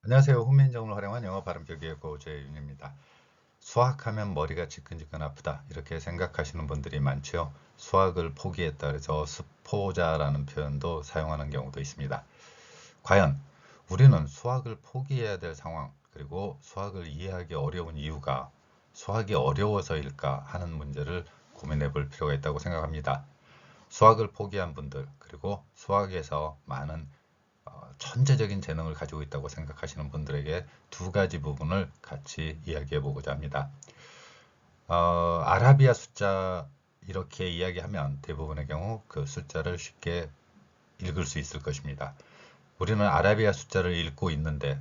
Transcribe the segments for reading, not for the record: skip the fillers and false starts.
안녕하세요. 훈민정음을 활용한 영어 발음 교육의 고재윤입니다. 수학하면 머리가 지끈지끈 아프다 이렇게 생각하시는 분들이 많죠. 수학을 포기했다 그래서 수포자라는 표현도 사용하는 경우도 있습니다. 과연 우리는 수학을 포기해야 될 상황 그리고 수학을 이해하기 어려운 이유가 수학이 어려워서일까 하는 문제를 고민해 볼 필요가 있다고 생각합니다. 수학을 포기한 분들 그리고 수학에서 많은 천재적인 재능을 가지고 있다고 생각하시는 분들에게 두 가지 부분을 같이 이야기해 보고자 합니다. 아라비아 숫자 이렇게 이야기하면 대부분의 경우 그 숫자를 쉽게 읽을 수 있을 것입니다. 우리는 아라비아 숫자를 읽고 있는데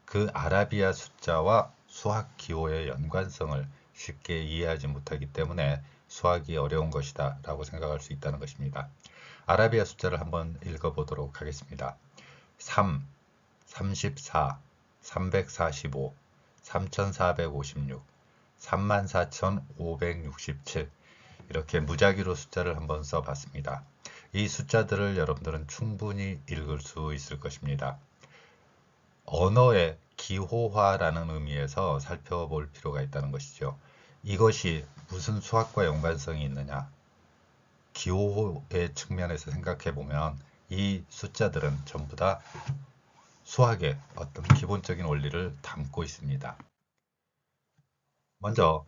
그 아라비아 숫자와 수학 기호의 연관성을 쉽게 이해하지 못하기 때문에 수학이 어려운 것이다 라고 생각할 수 있다는 것입니다. 아라비아 숫자를 한번 읽어보도록 하겠습니다. 3, 34, 345, 3456, 34,567 이렇게 무작위로 숫자를 한번 써봤습니다. 이 숫자들을 여러분들은 충분히 읽을 수 있을 것입니다. 언어의 기호화라는 의미에서 살펴볼 필요가 있다는 것이죠. 이것이 무슨 수학과 연관성이 있느냐? 기호의 측면에서 생각해 보면 이 숫자들은 전부 다 수학의 어떤 기본적인 원리를 담고 있습니다. 먼저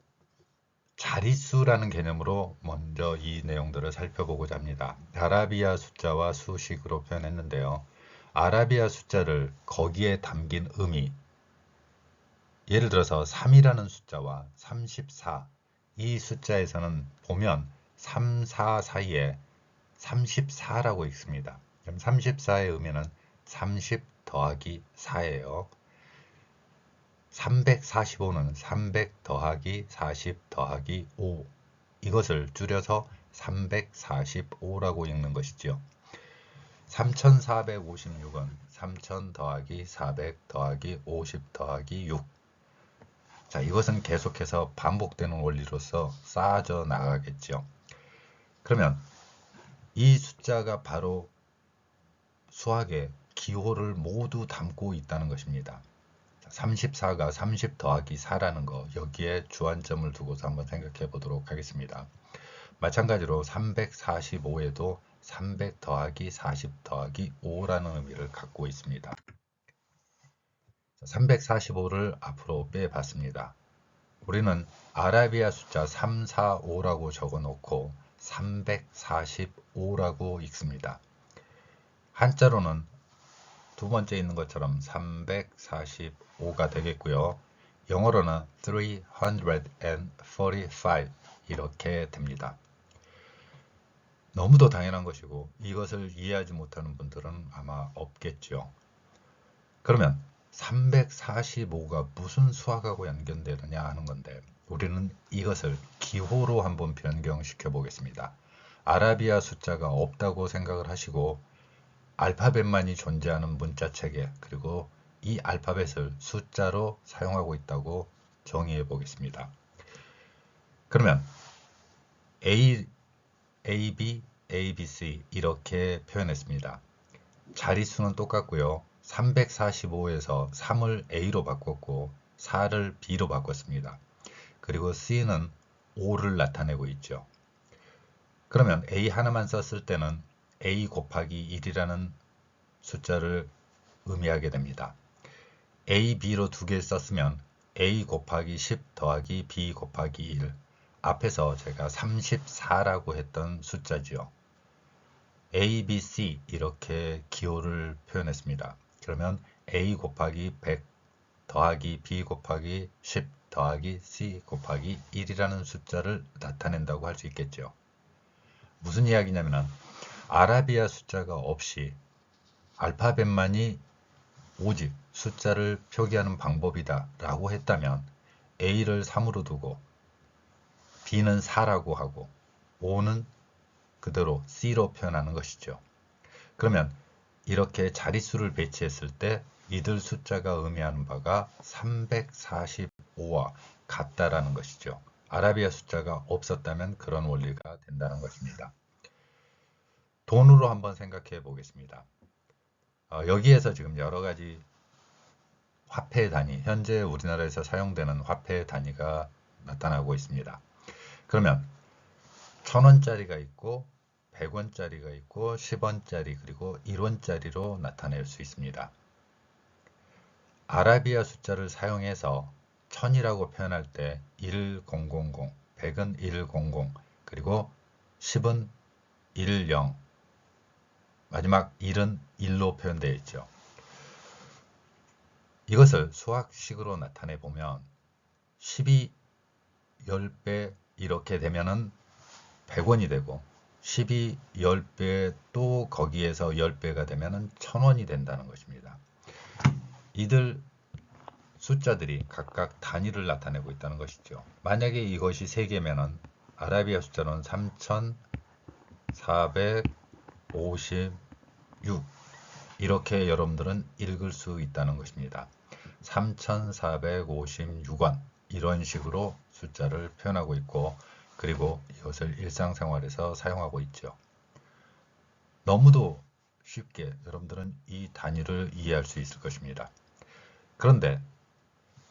자릿수라는 개념으로 먼저 이 내용들을 살펴보고자 합니다. 아라비아 숫자와 수식으로 표현했는데요. 아라비아 숫자를 거기에 담긴 의미, 예를 들어서 3이라는 숫자와 34, 이 숫자에서는 보면 3, 4 사이에 34라고 읽습니다. 그럼 34의 의미는 30 더하기 4예요. 345는 300 더하기 40 더하기 5 이것을 줄여서 345라고 읽는 것이지요. 3456은 3000 더하기 400 더하기 50 더하기 6 자, 이것은 계속해서 반복되는 원리로서 쌓아져 나가겠죠. 그러면 이 숫자가 바로 수학의 기호를 모두 담고 있다는 것입니다. 34가 30 더하기 4라는 거 여기에 주안점을 두고서 한번 생각해 보도록 하겠습니다. 마찬가지로 345에도 300 더하기 40 더하기 5라는 의미를 갖고 있습니다. 345를 앞으로 빼봤습니다. 우리는 아라비아 숫자 345라고 적어 놓고 345라고 읽습니다. 한자로는 두 번째 있는 것처럼 345가 되겠고요. 영어로는 345 이렇게 됩니다. 너무도 당연한 것이고 이것을 이해하지 못하는 분들은 아마 없겠죠. 그러면 345가 무슨 수학하고 연결되느냐 하는 건데 우리는 이것을 기호로 한번 변경시켜 보겠습니다. 아라비아 숫자가 없다고 생각을 하시고 알파벳만이 존재하는 문자 체계 그리고 이 알파벳을 숫자로 사용하고 있다고 정의해 보겠습니다. 그러면 A, AB, ABC 이렇게 표현했습니다. 자릿수는 똑같고요. 345에서 3을 A로 바꿨고 4를 B로 바꿨습니다. 그리고 C는 5를 나타내고 있죠. 그러면 A 하나만 썼을 때는 A 곱하기 1이라는 숫자를 의미하게 됩니다. A, B로 두 개 썼으면 A 곱하기 10 더하기 B 곱하기 1 앞에서 제가 34라고 했던 숫자지요. A, B, C 이렇게 기호를 표현했습니다. 그러면 A 곱하기 100 더하기 B 곱하기 10 더하기 C 곱하기 1이라는 숫자를 나타낸다고 할 수 있겠죠. 무슨 이야기냐면 아라비아 숫자가 없이 알파벳만이 오직 숫자를 표기하는 방법이다 라고 했다면 A를 3으로 두고 B는 4라고 하고 5는 그대로 C로 표현하는 것이죠. 그러면 이렇게 자릿수를 배치했을 때 이들 숫자가 의미하는 바가 345와 같다라는 것이죠. 아라비아 숫자가 없었다면 그런 원리가 된다는 것입니다. 돈으로 한번 생각해 보겠습니다. 여기에서 지금 여러 가지 화폐 단위, 현재 우리나라에서 사용되는 화폐 단위가 나타나고 있습니다. 그러면 1000원짜리가 있고 100원짜리가 있고 10원짜리 그리고 1원짜리로 나타낼 수 있습니다. 아라비아 숫자를 사용해서 1000이라고 표현할 때 1000, 100은 100, 그리고 10은 10, 마지막 1은 1로 표현되어 있죠. 이것을 수학식으로 나타내 보면 10이 10배 이렇게 되면은 100원이 되고 10이 10배 또 거기에서 10배가 되면은 1000원이 된다는 것입니다. 이들 숫자들이 각각 단위를 나타내고 있다는 것이죠. 만약에 이것이 3개면은 아라비아 숫자는 3456 이렇게 여러분들은 읽을 수 있다는 것입니다. 3456원 이런 식으로 숫자를 표현하고 있고 그리고 이것을 일상생활에서 사용하고 있죠. 너무도 쉽게 여러분들은 이 단위를 이해할 수 있을 것입니다. 그런데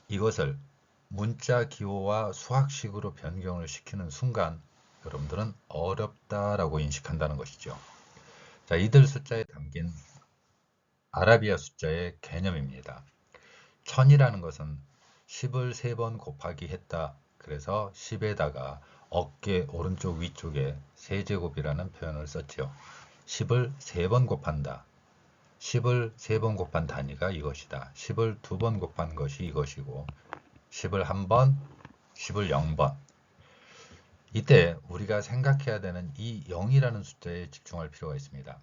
이것을 문자 기호와 수학식으로 변경을 시키는 순간 여러분들은 어렵다라고 인식한다는 것이죠. 자, 이들 숫자에 담긴 아라비아 숫자의 개념입니다. 1000이라는 것은 10을 3번 곱하기 했다. 그래서 10에다가 어깨 오른쪽 위쪽에 세제곱이라는 표현을 썼죠. 10을 3번 곱한다. 10을 3번 곱한 단위가 이것이다. 10을 2번 곱한 것이 이것이고 10을 1번, 10을 0번. 이때 우리가 생각해야 되는 이 0이라는 숫자에 집중할 필요가 있습니다.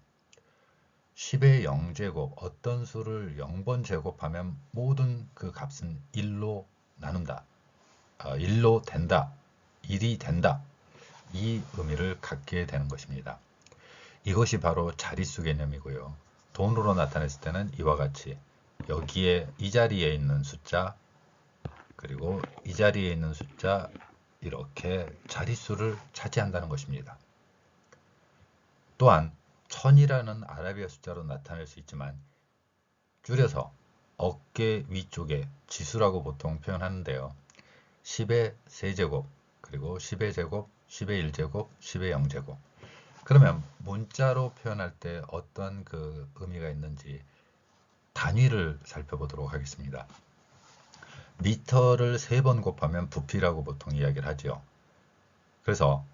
10의 0제곱, 어떤 수를 0번 제곱하면 모든 그 값은 1로 나눈다. 1로 된다. 1이 된다. 이 의미를 갖게 되는 것입니다. 이것이 바로 자릿수 개념이고요. 돈으로 나타냈을 때는 이와 같이 여기에 이 자리에 있는 숫자 그리고 이 자리에 있는 숫자 이렇게 자릿수를 차지한다는 것입니다. 또한 1000이라는 아라비아 숫자로 나타낼 수 있지만 줄여서 어깨 위쪽에 지수라고 보통 표현하는데요. 10의 세제곱 그리고 10의 제곱, 10의 1제곱, 10의 0제곱. 그러면 문자로 표현할 때 어떤 그 의미가 있는지 단위를 살펴보도록 하겠습니다. 미터를 3번 곱하면 부피라고 보통 이야기를 하죠. 그래서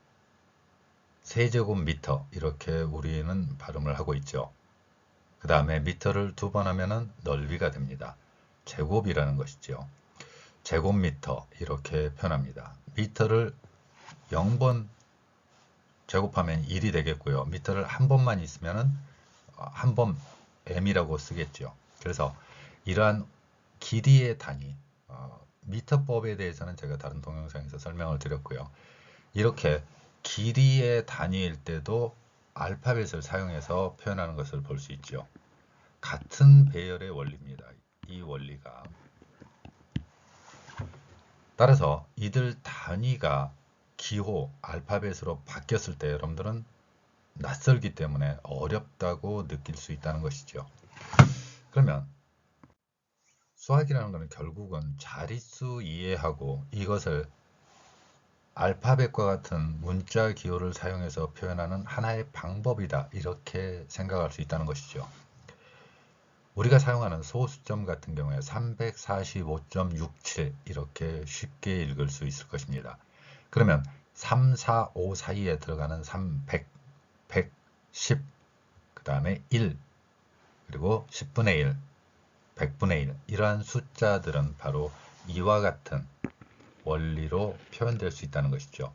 세제곱미터 이렇게 우리는 발음을 하고 있죠. 그 다음에 미터를 2번 하면은 넓이가 됩니다. 제곱이라는 것이죠. 제곱미터 이렇게 표현합니다. 미터를 0번 제곱하면 1이 되겠고요. 미터를 한 번만 있으면은 한 번 m이라고 쓰겠죠. 그래서 이러한 길이의 단위, 미터법에 대해서는 제가 다른 동영상에서 설명을 드렸고요. 이렇게 길이의 단위일 때도 알파벳을 사용해서 표현하는 것을 볼 수 있죠. 같은 배열의 원리입니다. 이 원리가. 따라서 이들 단위가 기호, 알파벳으로 바뀌었을 때 여러분들은 낯설기 때문에 어렵다고 느낄 수 있다는 것이죠. 그러면 수학이라는 것은 결국은 자릿수 이해하고 이것을 알파벳과 같은 문자 기호를 사용해서 표현하는 하나의 방법이다. 이렇게 생각할 수 있다는 것이죠. 우리가 사용하는 소수점 같은 경우에 345.67 이렇게 쉽게 읽을 수 있을 것입니다. 그러면 3, 4, 5 사이에 들어가는 300, 100, 10, 그 다음에 1, 그리고 10분의 1, 100분의 1 이러한 숫자들은 바로 이와 같은 원리로 표현될 수 있다는 것이죠.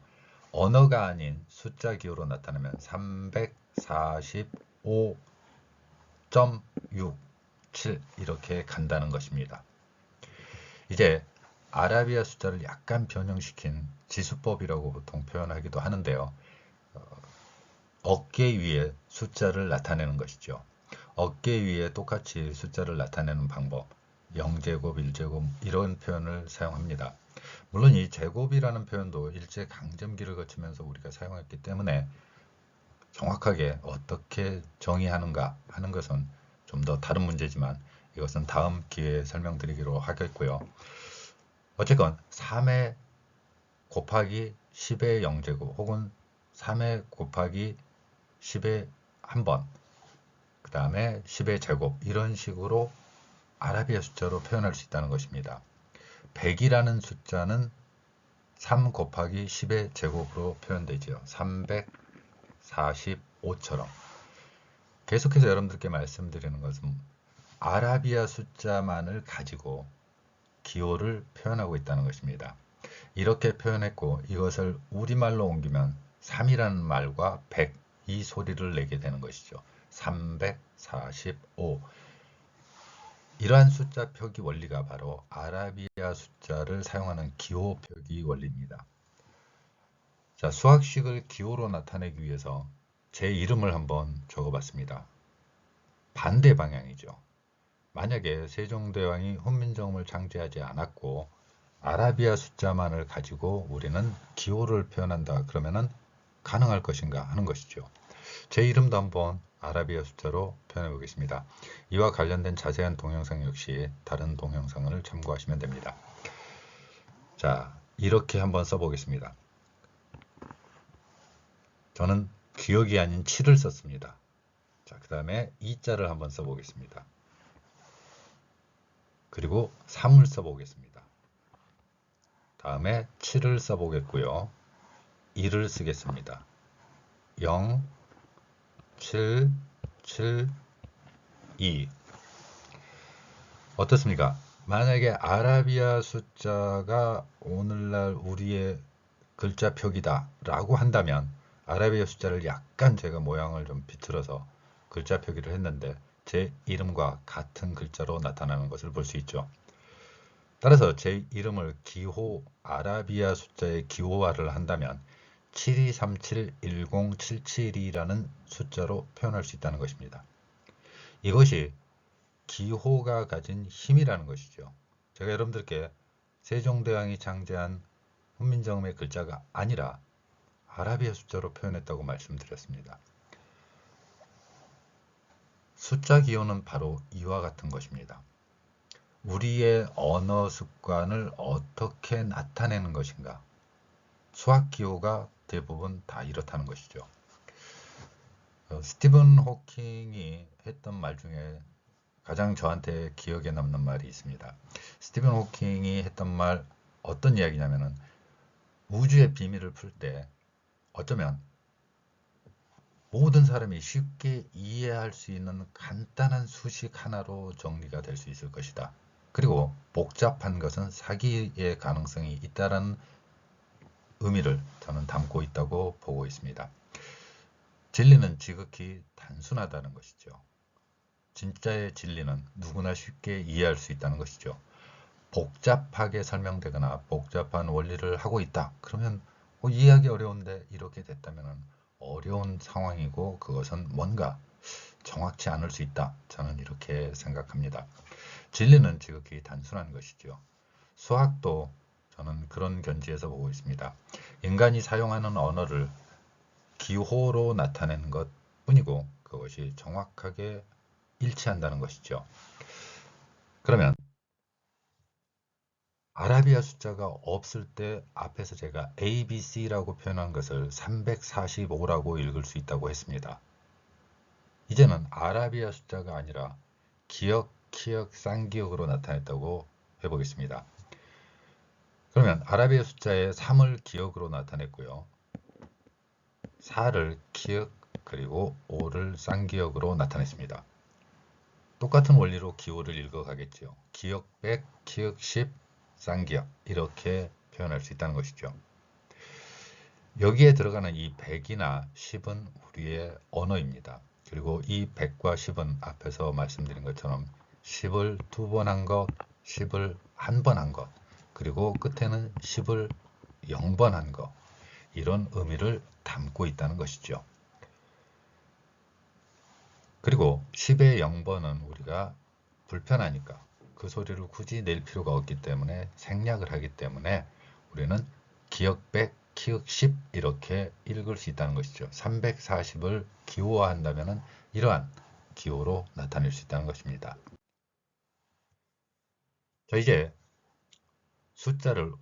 언어가 아닌 숫자 기호로 나타나면 345.67 이렇게 간다는 것입니다. 이제 아라비아 숫자를 약간 변형시킨 지수법이라고 보통 표현하기도 하는데요. 어깨 위에 숫자를 나타내는 것이죠. 어깨 위에 똑같이 숫자를 나타내는 방법 0제곱, 1제곱 이런 표현을 사용합니다. 물론 이 제곱이라는 표현도 일제강점기를 거치면서 우리가 사용했기 때문에 정확하게 어떻게 정의하는가 하는 것은 좀 더 다른 문제지만 이것은 다음 기회에 설명드리기로 하겠고요. 어쨌건 3회 곱하기 10의 0제곱 혹은 3회 곱하기 10의 1번, 그 다음에 10의 제곱, 이런 식으로 아라비아 숫자로 표현할 수 있다는 것입니다. 100이라는 숫자는 3 곱하기 10의 제곱으로 표현되지요. 345처럼. 계속해서 여러분들께 말씀드리는 것은 아라비아 숫자만을 가지고 기호를 표현하고 있다는 것입니다. 이렇게 표현했고 이것을 우리말로 옮기면 3이라는 말과 100, 이 소리를 내게 되는 것이죠. 345. 이러한 숫자 표기 원리가 바로 아라비아 숫자를 사용하는 기호 표기 원리입니다. 자, 수학식을 기호로 나타내기 위해서 제 이름을 한번 적어봤습니다. 반대 방향이죠. 만약에 세종대왕이 훈민정음을 창제하지 않았고 아라비아 숫자만을 가지고 우리는 기호를 표현한다 그러면은 가능할 것인가 하는 것이죠. 제 이름도 한번 아라비아 숫자로 표현해 보겠습니다. 이와 관련된 자세한 동영상 역시 다른 동영상을 참고하시면 됩니다. 자, 이렇게 한번 써보겠습니다. 저는 기억이 아닌 7을 썼습니다. 자, 그 다음에 2자를 한번 써보겠습니다. 그리고 3을 써보겠습니다. 다음에 7을 써보겠고요. 2를 쓰겠습니다. 0, 7, 7, 2. 어떻습니까? 만약에 아라비아 숫자가 오늘날 우리의 글자 표기다 라고 한다면 아라비아 숫자를 약간 제가 모양을 좀 비틀어서 글자 표기를 했는데 제 이름과 같은 글자로 나타나는 것을 볼 수 있죠. 따라서 제 이름을 기호 아라비아 숫자의 기호화를 한다면 72371077이라는 숫자로 표현할 수 있다는 것입니다. 이것이 기호가 가진 힘이라는 것이죠. 제가 여러분들께 세종대왕이 창제한 훈민정음의 글자가 아니라 아라비아 숫자로 표현했다고 말씀드렸습니다. 숫자 기호는 바로 이와 같은 것입니다. 우리의 언어 습관을 어떻게 나타내는 것인가? 수학 기호가 대부분 다 이렇다는 것이죠. 스티븐 호킹이 했던 말 중에 가장 저한테 기억에 남는 말이 있습니다. 스티븐 호킹이 했던 말 어떤 이야기냐면은 우주의 비밀을 풀 때 어쩌면 모든 사람이 쉽게 이해할 수 있는 간단한 수식 하나로 정리가 될 수 있을 것이다. 그리고 복잡한 것은 사기의 가능성이 있다는 의미를 저는 담고 있다고 보고 있습니다. 진리는 지극히 단순하다는 것이죠. 진짜의 진리는 누구나 쉽게 이해할 수 있다는 것이죠. 복잡하게 설명되거나 복잡한 원리를 하고 있다. 그러면 이해하기 어려운데 이렇게 됐다면 어려운 상황이고 그것은 뭔가 정확치 않을 수 있다. 저는 이렇게 생각합니다. 진리는 지극히 단순한 것이죠. 수학도 저는 그런 견지에서 보고 있습니다. 인간이 사용하는 언어를 기호로 나타내는 것 뿐이고 그것이 정확하게 일치한다는 것이죠. 그러면 아라비아 숫자가 없을 때 앞에서 제가 ABC라고 표현한 것을 345라고 읽을 수 있다고 했습니다. 이제는 아라비아 숫자가 아니라 기역, 키역, 쌍기역으로 나타냈다고 해보겠습니다. 그러면 아라비아 숫자에 3을 기역으로 나타냈고요. 4를 키역, 그리고 5를 쌍기역으로 나타냈습니다. 똑같은 원리로 기호를 읽어가겠죠. 기역 100, 키역 10, 쌍기역 이렇게 표현할 수 있다는 것이죠. 여기에 들어가는 이 100이나 10은 우리의 언어입니다. 그리고 이 100과 10은 앞에서 말씀드린 것처럼 10을 2번 한 것, 10을 1번 한 것, 그리고 끝에는 10을 0번 한 것, 이런 의미를 담고 있다는 것이죠. 그리고 10의 0번은 우리가 불편하니까 그 소리를 굳이 낼 필요가 없기 때문에 생략을 하기 때문에 우리는 기역 100, 키역 10 이렇게 읽을 수 있다는 것이죠. 340을 기호화한다면 이러한 기호로 나타낼 수 있다는 것입니다. 자, 이제 숫자를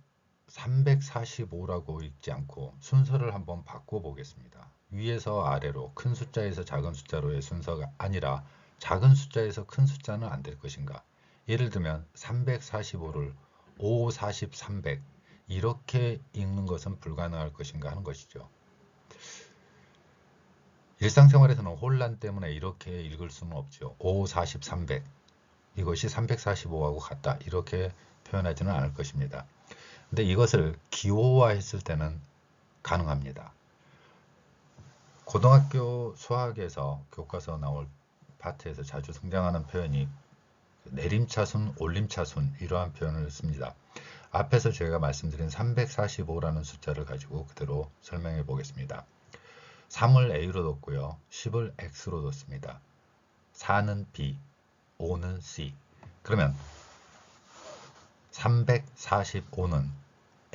345라고 읽지 않고 순서를 한번 바꿔보겠습니다. 위에서 아래로 큰 숫자에서 작은 숫자로의 순서가 아니라 작은 숫자에서 큰 숫자는 안 될 것인가? 예를 들면 345를 5, 40, 300 이렇게 읽는 것은 불가능할 것인가 하는 것이죠. 일상생활에서는 혼란 때문에 이렇게 읽을 수는 없죠. 5, 40, 300 이것이 345하고 같다 이렇게 표현하지는 않을 것입니다. 근데 이것을 기호화했을 때는 가능합니다. 고등학교 수학에서 교과서 나올 파트에서 자주 등장하는 표현이 내림차순, 올림차순 이러한 표현을 씁니다. 앞에서 제가 말씀드린 345라는 숫자를 가지고 그대로 설명해 보겠습니다. 3을 A로 뒀고요. 10을 X로 뒀습니다. 4는 B, 5는 C. 그러면 345는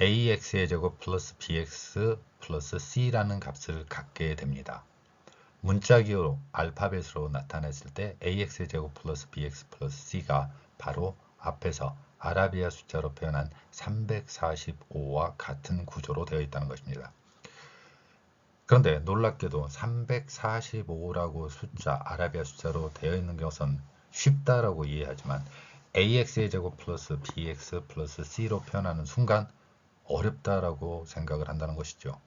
AX의 제곱 플러스 BX 플러스 C라는 값을 갖게 됩니다. 문자기호로 알파벳으로 나타냈을 때 AX의 제곱 플러스 BX 플러스 C가 바로 앞에서 아라비아 숫자로 표현한 345와 같은 구조로 되어 있다는 것입니다. 그런데 놀랍게도 345라고 숫자, 아라비아 숫자로 되어 있는 것은 쉽다라고 이해하지만 AX의 제곱 플러스 BX 플러스 C로 표현하는 순간 어렵다라고 생각을 한다는 것이죠.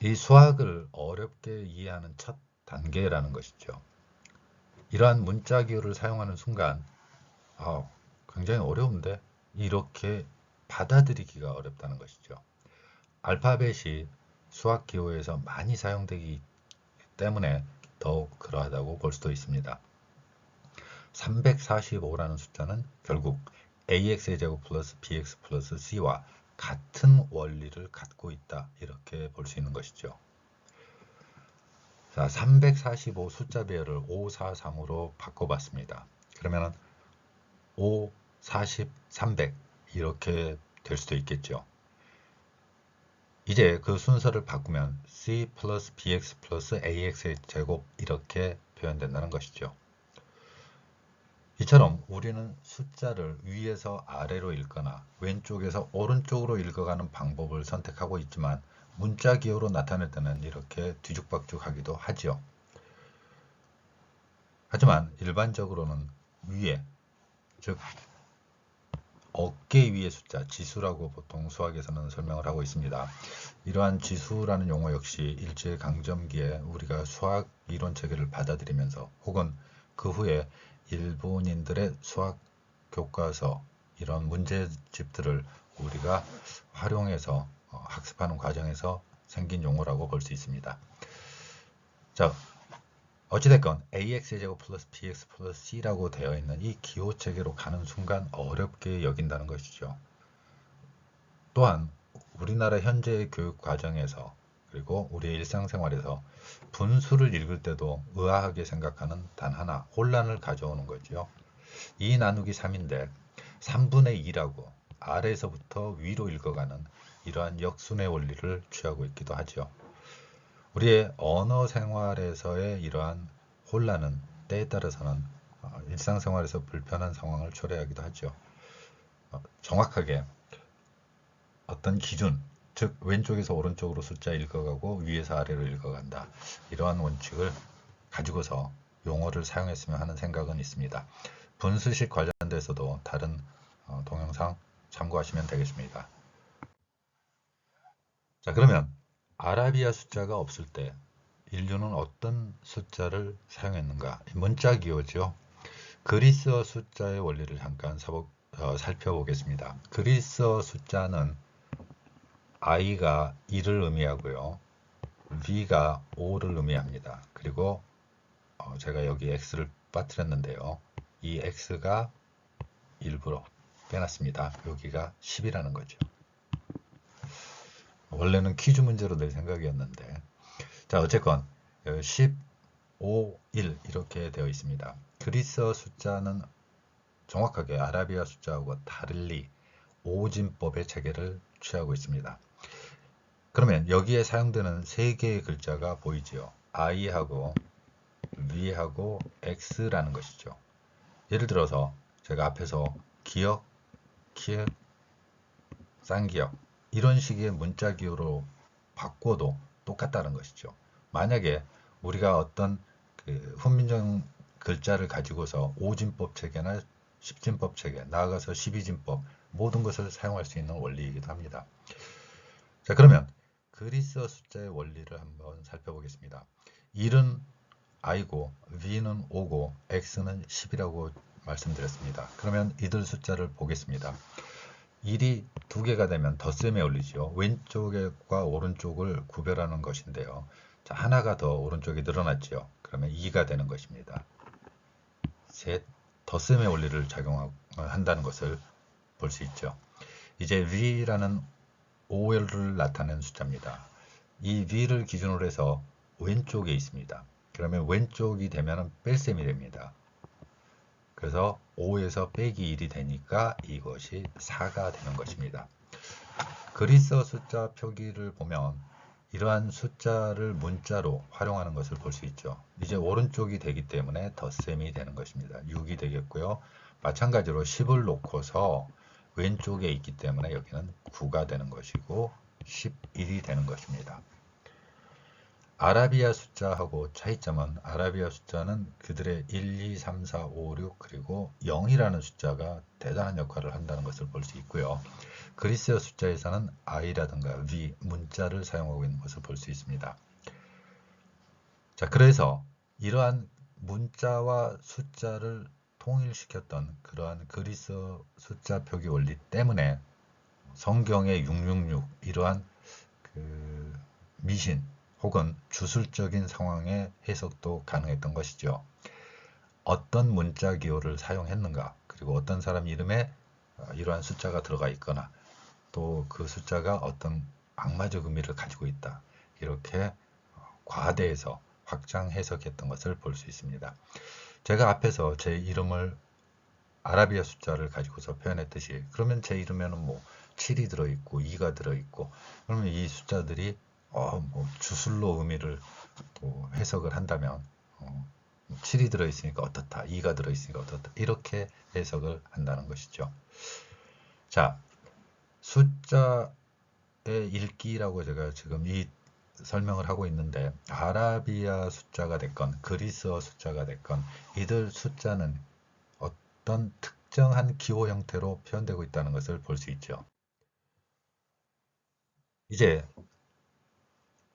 이 수학을 어렵게 이해하는 첫 단계라는 것이죠. 이러한 문자 기호를 사용하는 순간 굉장히 어려운데 이렇게 받아들이기가 어렵다는 것이죠. 알파벳이 수학 기호에서 많이 사용되기 때문에 더욱 그러하다고 볼 수도 있습니다. 345라는 숫자는 결국 AX의 제곱 플러스 BX 플러스 C와 같은 원리를 갖고 있다 이렇게 볼 수 있는 것이죠. 자, 345 숫자 배열을 5, 4, 3으로 바꿔봤습니다. 그러면 5, 40, 300 이렇게 될 수도 있겠죠. 이제 그 순서를 바꾸면 C 플러스 BX 플러스 AX의 제곱 이렇게 표현된다는 것이죠. 이처럼 우리는 숫자를 위에서 아래로 읽거나 왼쪽에서 오른쪽으로 읽어가는 방법을 선택하고 있지만 문자 기호로 나타낼 때는 이렇게 뒤죽박죽 하기도 하죠. 하지만 일반적으로는 위에, 즉 어깨 위의 숫자, 지수라고 보통 수학에서는 설명을 하고 있습니다. 이러한 지수라는 용어 역시 일제강점기에 우리가 수학 이론 체계를 받아들이면서 혹은 그 후에 일본인들의 수학 교과서 이런 문제집들을 우리가 활용해서 학습하는 과정에서 생긴 용어라고 볼 수 있습니다. 자, 어찌됐건 AX의 제곱 플러스 BX 플러스 C라고 되어 있는 이 기호 체계로 가는 순간 어렵게 여긴다는 것이죠. 또한 우리나라 현재의 교육 과정에서 그리고 우리의 일상생활에서 분수를 읽을 때도 의아하게 생각하는 단 하나, 혼란을 가져오는 거죠. 2 나누기 3인데 3분의 2라고 아래에서부터 위로 읽어가는 이러한 역순의 원리를 취하고 있기도 하죠. 우리의 언어 생활에서의 이러한 혼란은 때에 따라서는 일상생활에서 불편한 상황을 초래하기도 하죠. 정확하게 어떤 기준, 즉 왼쪽에서 오른쪽으로 숫자 읽어가고 위에서 아래로 읽어간다. 이러한 원칙을 가지고서 용어를 사용했으면 하는 생각은 있습니다. 분수식 관련돼서도 다른 동영상 참고하시면 되겠습니다. 자, 그러면 아라비아 숫자가 없을 때 인류는 어떤 숫자를 사용했는가? 문자 기호죠. 그리스어 숫자의 원리를 잠깐 살펴보겠습니다. 그리스어 숫자는 I가 2를 의미하고요. V가 5를 의미합니다. 그리고 제가 여기 X를 빠뜨렸는데요. 이 X가 일부러 빼놨습니다. 여기가 10이라는 거죠. 원래는 퀴즈 문제로 낼 생각이었는데 자, 어쨌건 10, 5, 1 이렇게 되어 있습니다. 그리스어 숫자는 정확하게 아라비아 숫자하고 달리 오진법의 체계를 취하고 있습니다. 그러면 여기에 사용되는 세 개의 글자가 보이지요. I하고 V하고 X라는 것이죠. 예를 들어서 제가 앞에서 기역, 키읔, 쌍기역 이런 식의 문자 기호로 바꿔도 똑같다는 것이죠. 만약에 우리가 어떤 훈민정 글자를 가지고서 5진법 체계나 10진법 체계, 나아가서 12진법 모든 것을 사용할 수 있는 원리이기도 합니다. 자, 그러면 그리스어 숫자의 원리를 한번 살펴보겠습니다. 1은 i고 v는 5고 x는 10이라고 말씀드렸습니다. 그러면 이들 숫자를 보겠습니다. 1이 두 개가 되면 덧셈에 올리죠. 왼쪽과 오른쪽을 구별하는 것인데요. 자, 하나가 더 오른쪽이 늘어났죠. 그러면 2가 되는 것입니다. 셋, 덧셈의 원리를 작용한다는 것을 볼 수 있죠. 이제 v라는 5를 나타내는 숫자입니다. 이 v를 기준으로 해서 왼쪽에 있습니다. 그러면 왼쪽이 되면 뺄셈이 됩니다. 그래서 5에서 빼기 1이 되니까 이것이 4가 되는 것입니다. 그리스어 숫자 표기를 보면 이러한 숫자를 문자로 활용하는 것을 볼 수 있죠. 이제 오른쪽이 되기 때문에 덧셈이 되는 것입니다. 6이 되겠고요. 마찬가지로 10을 놓고서 왼쪽에 있기 때문에 여기는 9가 되는 것이고 11이 되는 것입니다. 아라비아 숫자하고 차이점은 아라비아 숫자는 그들의 1, 2, 3, 4, 5, 6 그리고 0이라는 숫자가 대단한 역할을 한다는 것을 볼 수 있고요. 그리스어 숫자에서는 i라든가 v 문자를 사용하고 있는 것을 볼 수 있습니다. 자, 그래서 이러한 문자와 숫자를 통일시켰던 그러한 그리스어 숫자 표기 원리 때문에 성경의 666 이러한 미신 혹은 주술적인 상황의 해석도 가능했던 것이죠. 어떤 문자 기호를 사용했는가, 그리고 어떤 사람 이름에 이러한 숫자가 들어가 있거나 또 그 숫자가 어떤 악마적 의미를 가지고 있다. 이렇게 과대해서 확장 해석했던 것을 볼 수 있습니다. 제가 앞에서 제 이름을 아라비아 숫자를 가지고서 표현했듯이 그러면 제 이름에는 뭐 7이 들어있고 2가 들어있고 그러면 이 숫자들이 뭐 주술로 의미를 또 해석을 한다면 7이 들어있으니까 어떻다, 2가 들어있으니까 어떻다 이렇게 해석을 한다는 것이죠. 자, 숫자의 읽기라고 제가 지금 이 설명을 하고 있는데 아라비아 숫자가 됐건 그리스어 숫자가 됐건 이들 숫자는 어떤 특정한 기호 형태로 표현되고 있다는 것을 볼 수 있죠. 이제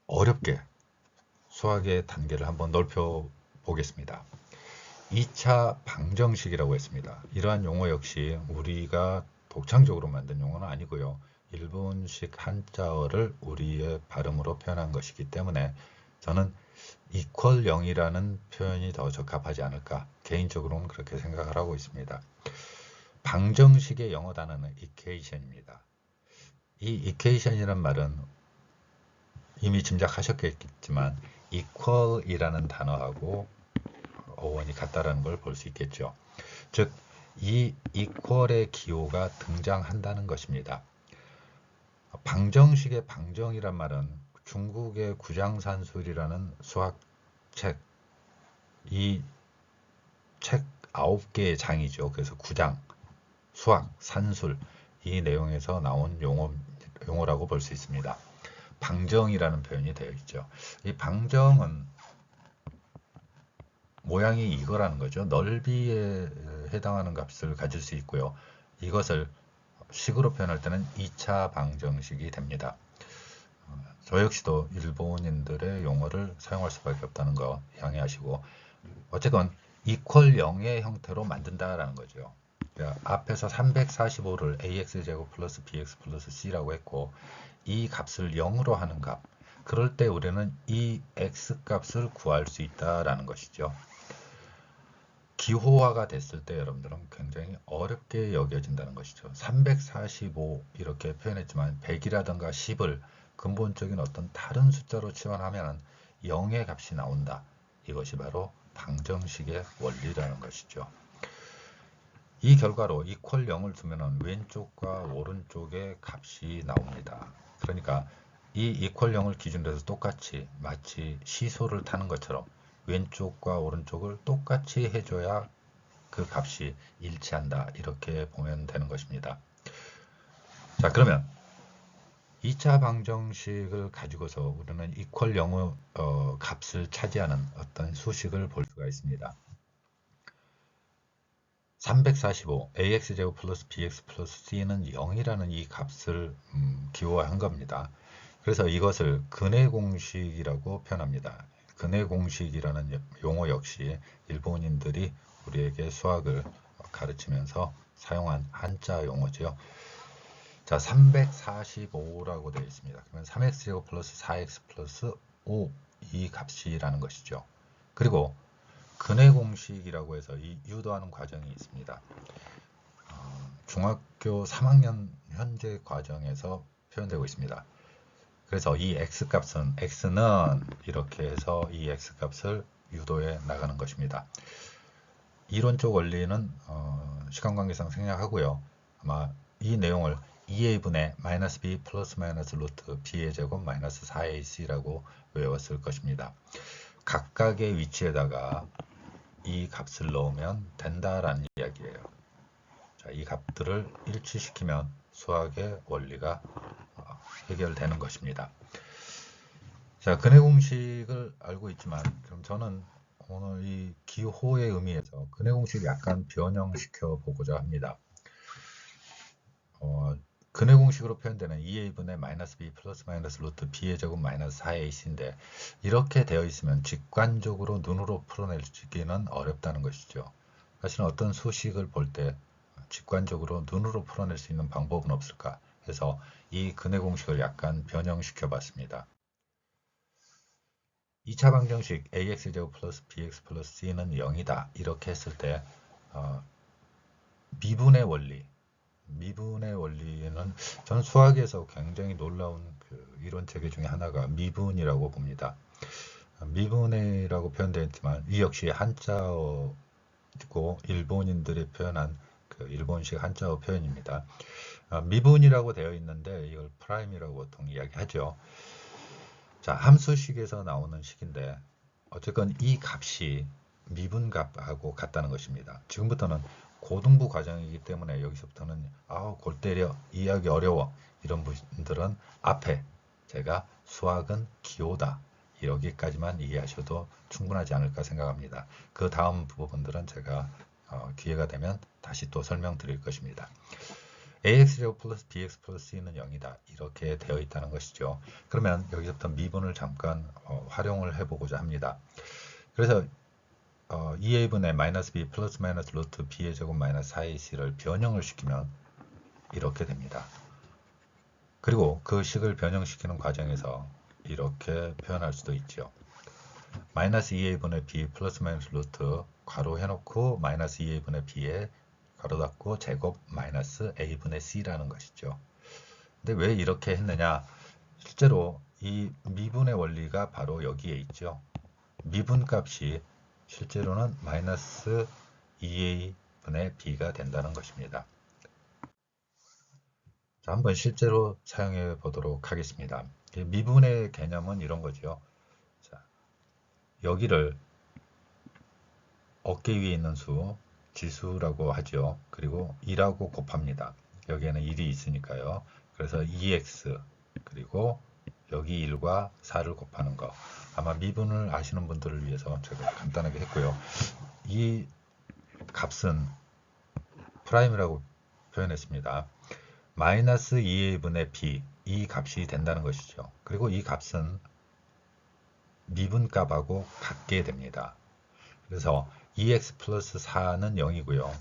어렵게 수학의 단계를 한번 넓혀 보겠습니다. 2차 방정식이라고 했습니다. 이러한 용어 역시 우리가 독창적으로 만든 용어는 아니고요. 일본식 한자어를 우리의 발음으로 표현한 것이기 때문에 저는 equal 0이라는 표현이 더 적합하지 않을까 개인적으로는 그렇게 생각을 하고 있습니다. 방정식의 영어 단어는 equation입니다. 이 equation이란 말은 이미 짐작하셨겠지만 equal이라는 단어하고 어원이 같다라는 걸 볼 수 있겠죠. 즉, 이 equal의 기호가 등장한다는 것입니다. 방정식의 방정이란 말은 중국의 구장산술이라는 수학책, 이 책 9개의 장이죠. 그래서 구장, 수학, 산술 이 내용에서 나온 용어라고 볼 수 있습니다. 방정이라는 표현이 되어 있죠. 이 방정은 모양이 이거라는 거죠. 넓이에 해당하는 값을 가질 수 있고요. 이것을 식으로 표현할 때는 2차 방정식이 됩니다. 저 역시도 일본인들의 용어를 사용할 수밖에 없다는 거 양해하시고 어쨌건 equal 0의 형태로 만든다라는 거죠. 앞에서 345를 ax제곱 플러스 bx 플러스 c라고 했고 이 값을 0으로 하는 값 그럴 때 우리는 이 x 값을 구할 수 있다라는 것이죠. 기호화가 됐을 때 여러분들은 굉장히 어렵게 여겨진다는 것이죠. 345 이렇게 표현했지만 100이라든가 10을 근본적인 어떤 다른 숫자로 치환하면 0의 값이 나온다. 이것이 바로 방정식의 원리라는 것이죠. 이 결과로 equal 0을 두면 왼쪽과 오른쪽의 값이 나옵니다. 그러니까 이 equal 0을 기준으로 해서 똑같이 마치 시소를 타는 것처럼 왼쪽과 오른쪽을 똑같이 해줘야 그 값이 일치한다. 이렇게 보면 되는 것입니다. 자, 그러면 2차 방정식을 가지고서 우리는 이퀄 영어 값을 차지하는 어떤 수식을 볼 수가 있습니다. 345 ax제곱 플러스 bx 플러스 c는 0이라는 이 값을 기호화한 겁니다. 그래서 이것을 근해 공식이라고 표현합니다. 근해 공식이라는 용어 역시 일본인들이 우리에게 수학을 가르치면서 사용한 한자 용어죠. 자, 345라고 되어 있습니다. 그러면 3x제곱 플러스 4x 플러스 5 이 값이라는 것이죠. 그리고 근해 공식이라고 해서 이 유도하는 과정이 있습니다. 중학교 3학년 현재 과정에서 표현되고 있습니다. 그래서 이 x값은 x는 이렇게 해서 이 x값을 유도해 나가는 것입니다. 이론적 원리는 시간 관계상 생략하고요. 아마 이 내용을 2a분의 마이너스 b 플러스 마이너스 루트 b의 제곱 마이너스 4ac라고 외웠을 것입니다. 각각의 위치에다가 이 값을 넣으면 된다라는 이야기예요. 자, 이 값들을 일치시키면 수학의 원리가 해결되는 것입니다. 자, 근해 공식을 알고 있지만 그럼 저는 오늘 이 기호의 의미에서 근해 공식을 약간 변형시켜 보고자 합니다. 근해 공식으로 표현되는 2a분의 마이너스 b 플러스 마이너스 루트 b의 제곱 마이너스 4ac인데 이렇게 되어 있으면 직관적으로 눈으로 풀어내기는 어렵다는 것이죠. 사실은 어떤 수식을 볼 때 직관적으로 눈으로 풀어낼 수 있는 방법은 없을까 해서 이 근해 공식을 약간 변형시켜 봤습니다. 2차 방정식 ax제곱 플러스 bx 플러스 c는 0이다 이렇게 했을 때 미분의 원리는 저는 수학에서 굉장히 놀라운 그 이론 체계 중에 하나가 미분이라고 봅니다. 미분이라고 표현되어 있지만 이 역시 한자어고 일본인들이 표현한 그 일본식 한자어 표현입니다. 미분이라고 되어 있는데 이걸 프라임이라고 보통 이야기하죠. 자, 함수식에서 나오는 식인데 어쨌건 이 값이 미분값하고 같다는 것입니다. 지금부터는 고등부 과정이기 때문에 여기서부터는 골 때려 이해하기 어려워 이런 분들은 앞에 제가 수학은 기호다 여기까지만 이해하셔도 충분하지 않을까 생각합니다. 그 다음 부분들은 제가 기회가 되면 다시 또 설명드릴 것입니다. ax제곱 플러스 bx 플러스 c는 0이다 이렇게 되어 있다는 것이죠. 그러면 여기서부터 미분을 잠깐 활용을 해보고자 합니다. 그래서 2a분의 마이너스 b 플러스 마이너스 루트 b의 제곱 마이너스 4ac를 변형을 시키면 이렇게 됩니다. 그리고 그 식을 변형시키는 과정에서 이렇게 표현할 수도 있죠. 마이너스 2a분의 b 플러스 마이너스 루트 괄호 해놓고 마이너스 2a분의 b에 괄호 닫고 제곱 마이너스 a분의 c라는 것이죠. 근데 왜 이렇게 했느냐? 실제로 이 미분의 원리가 바로 여기에 있죠. 미분값이 실제로는 마이너스 2a분의 b가 된다는 것입니다. 자, 한번 실제로 사용해 보도록 하겠습니다. 미분의 개념은 이런 거죠. 자, 여기를 어깨 위에 있는 수 지수라고 하죠. 그리고 2라고 곱합니다. 여기에는 1이 있으니까요. 그래서 2x 그리고 여기 1과 4를 곱하는 거. 아마 미분을 아시는 분들을 위해서 제가 간단하게 했고요. 이 값은 프라임이라고 표현했습니다. 마이너스 2a분의 b 이 값이 된다는 것이죠. 그리고 이 값은 미분값하고 같게 됩니다. 그래서 2x 플러스 4는 0이고요.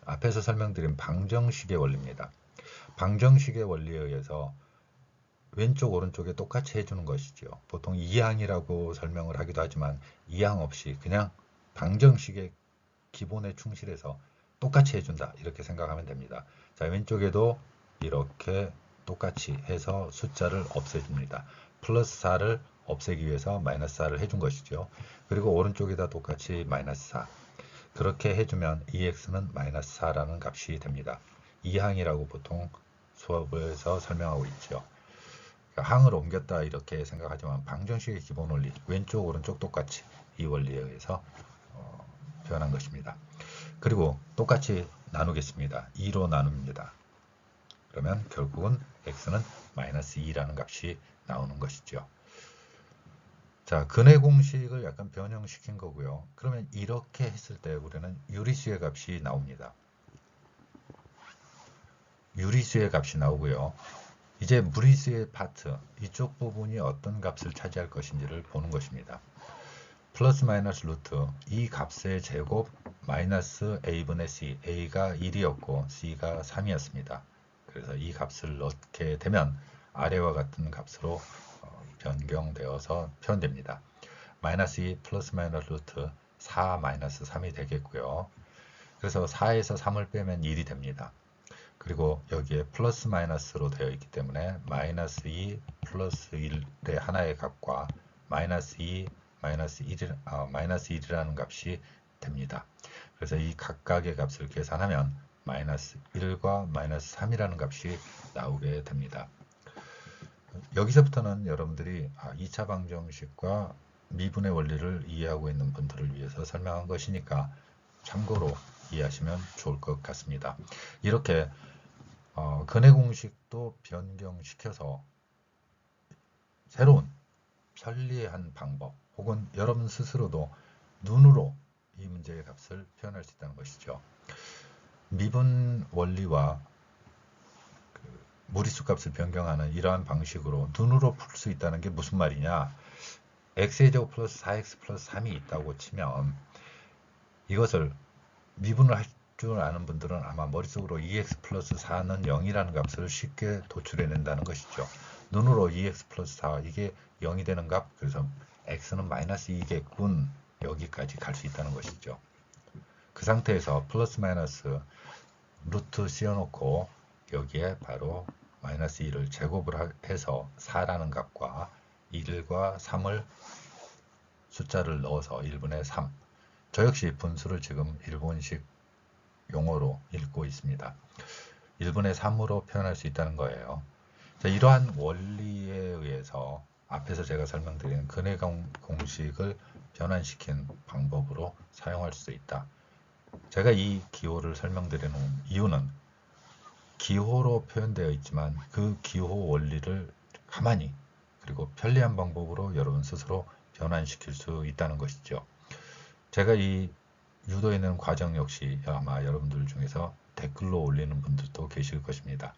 앞에서 설명드린 방정식의 원리입니다. 방정식의 원리에 의해서 왼쪽 오른쪽에 똑같이 해주는 것이죠. 보통 이항이라고 설명을 하기도 하지만 이항 없이 그냥 방정식의 기본에 충실해서 똑같이 해준다 이렇게 생각하면 됩니다. 자, 왼쪽에도 이렇게 똑같이 해서 숫자를 없애줍니다. 플러스 4를 없애기 위해서 마이너스 4를 해준 것이죠. 그리고 오른쪽에다 똑같이 마이너스 4 그렇게 해주면 2x는 마이너스 4라는 값이 됩니다. 이항이라고 보통 수업에서 설명하고 있죠. 항을 옮겼다 이렇게 생각하지만 방정식의 기본 원리 왼쪽 오른쪽 똑같이 이 원리에 의해서 표현한 것입니다. 그리고 똑같이 나누겠습니다. 2로 나눕니다. 그러면 결국은 x는 마이너스 2라는 값이 나오는 것이죠. 자, 근의 공식을 약간 변형시킨 거고요. 그러면 이렇게 했을 때 우리는 유리수의 값이 나옵니다. 유리수의 값이 나오고요. 이제 무리수의 파트, 이쪽 부분이 어떤 값을 차지할 것인지를 보는 것입니다. 플러스 마이너스 루트 이 값의 제곱 마이너스 a분의 c, a가 1이었고 c가 3이었습니다. 그래서 이 값을 넣게 되면 아래와 같은 값으로 변경되어서 표현됩니다. 마이너스 2 플러스 마이너스 루트 4 마이너스 3이 되겠고요. 그래서 4에서 3을 빼면 1이 됩니다. 그리고 여기에 플러스 마이너스로 되어 있기 때문에 마이너스 2 플러스 1의 하나의 값과 마이너스 2 마이너스 1이라는 값이 됩니다. 그래서 이 각각의 값을 계산하면 마이너스 1과 마이너스 3이라는 값이 나오게 됩니다. 여기서부터는 여러분들이 2차 방정식과 미분의 원리를 이해하고 있는 분들을 위해서 설명한 것이니까 참고로 이해하시면 좋을 것 같습니다. 이렇게 근의 공식도 변경시켜서 새로운 편리한 방법 혹은 여러분 스스로도 눈으로 이 문제의 값을 표현할 수 있다는 것이죠. 미분 원리와 무리수 값을 변경하는 이러한 방식으로 눈으로 풀 수 있다는 게 무슨 말이냐? x의 제곱 플러스 4x 플러스 3이 있다고 치면 이것을 미분을 할 줄 아는 분들은 아마 머릿속으로 2x 플러스 4는 0이라는 값을 쉽게 도출해낸다는 것이죠. 눈으로 2x 플러스 4 이게 0이 되는 값, 그래서 x는 마이너스 2겠군, 여기까지 갈 수 있다는 것이죠. 그 상태에서 플러스 마이너스 루트 씌워놓고 여기에 바로 마이너스 2를 제곱을 해서 4라는 값과 1과 3을 숫자를 넣어서 1분의 3. 저 역시 분수를 지금 일본식 용어로 읽고 있습니다. 1분의 3으로 표현할 수 있다는 거예요. 자, 이러한 원리에 의해서 앞에서 제가 설명드린 근의 공식을 변환시킨 방법으로 사용할 수 있다. 제가 이 기호를 설명드리는 이유는 기호로 표현되어 있지만 그 기호 원리를 가만히 그리고 편리한 방법으로 여러분 스스로 변환시킬 수 있다는 것이죠. 제가 이 유도해 있는 과정 역시 아마 여러분들 중에서 댓글로 올리는 분들도 계실 것입니다.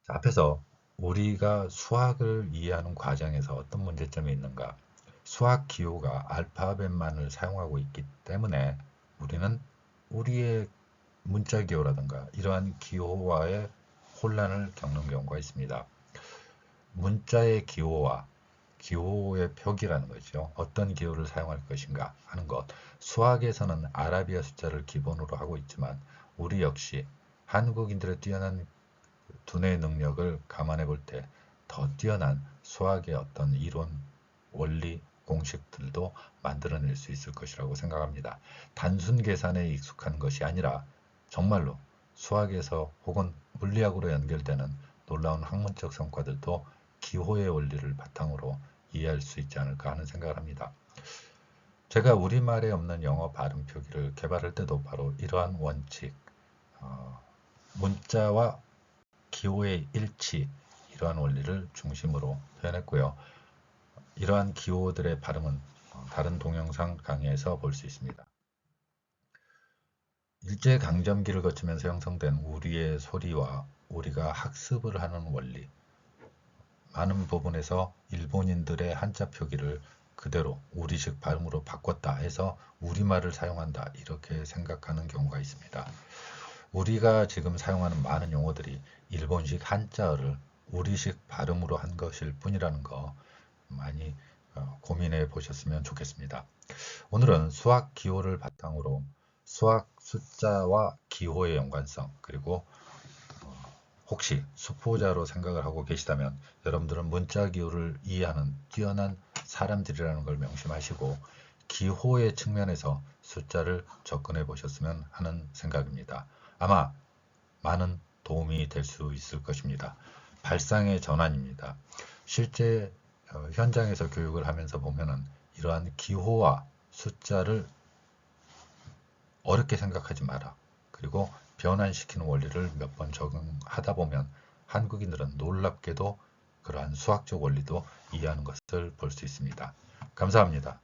앞에서 우리가 수학을 이해하는 과정에서 어떤 문제점이 있는가? 수학 기호가 알파벳만을 사용하고 있기 때문에 우리는 우리의 문자 기호라든가 이러한 기호와의 혼란을 겪는 경우가 있습니다. 문자의 기호와 기호의 표기라는 거죠. 어떤 기호를 사용할 것인가 하는 것. 수학에서는 아라비아 숫자를 기본으로 하고 있지만 우리 역시 한국인들의 뛰어난 두뇌 능력을 감안해 볼 때 더 뛰어난 수학의 어떤 이론, 원리, 공식들도 만들어낼 수 있을 것이라고 생각합니다. 단순 계산에 익숙한 것이 아니라 정말로 수학에서 혹은 물리학으로 연결되는 놀라운 학문적 성과들도 기호의 원리를 바탕으로 이해할 수 있지 않을까 하는 생각을 합니다. 제가 우리말에 없는 영어 발음 표기를 개발할 때도 바로 이러한 원칙, 문자와 기호의 일치, 이러한 원리를 중심으로 표현했고요. 이러한 기호들의 발음은 다른 동영상 강의에서 볼 수 있습니다. 일제강점기를 거치면서 형성된 우리의 소리와 우리가 학습을 하는 원리, 많은 부분에서 일본인들의 한자 표기를 그대로 우리식 발음으로 바꿨다 해서 우리말을 사용한다 이렇게 생각하는 경우가 있습니다. 우리가 지금 사용하는 많은 용어들이 일본식 한자어를 우리식 발음으로 한 것일 뿐이라는 거 많이 고민해 보셨으면 좋겠습니다. 오늘은 수학 기호를 바탕으로 수학 숫자와 기호의 연관성, 그리고 혹시 수포자로 생각을 하고 계시다면 여러분들은 문자 기호를 이해하는 뛰어난 사람들이라는 걸 명심하시고 기호의 측면에서 숫자를 접근해 보셨으면 하는 생각입니다. 아마 많은 도움이 될 수 있을 것입니다. 발상의 전환입니다. 실제 현장에서 교육을 하면서 보면은 이러한 기호와 숫자를 어렵게 생각하지 마라. 그리고 변환시키는 원리를 몇 번 적용하다 보면 한국인들은 놀랍게도 그러한 수학적 원리도 이해하는 것을 볼 수 있습니다. 감사합니다.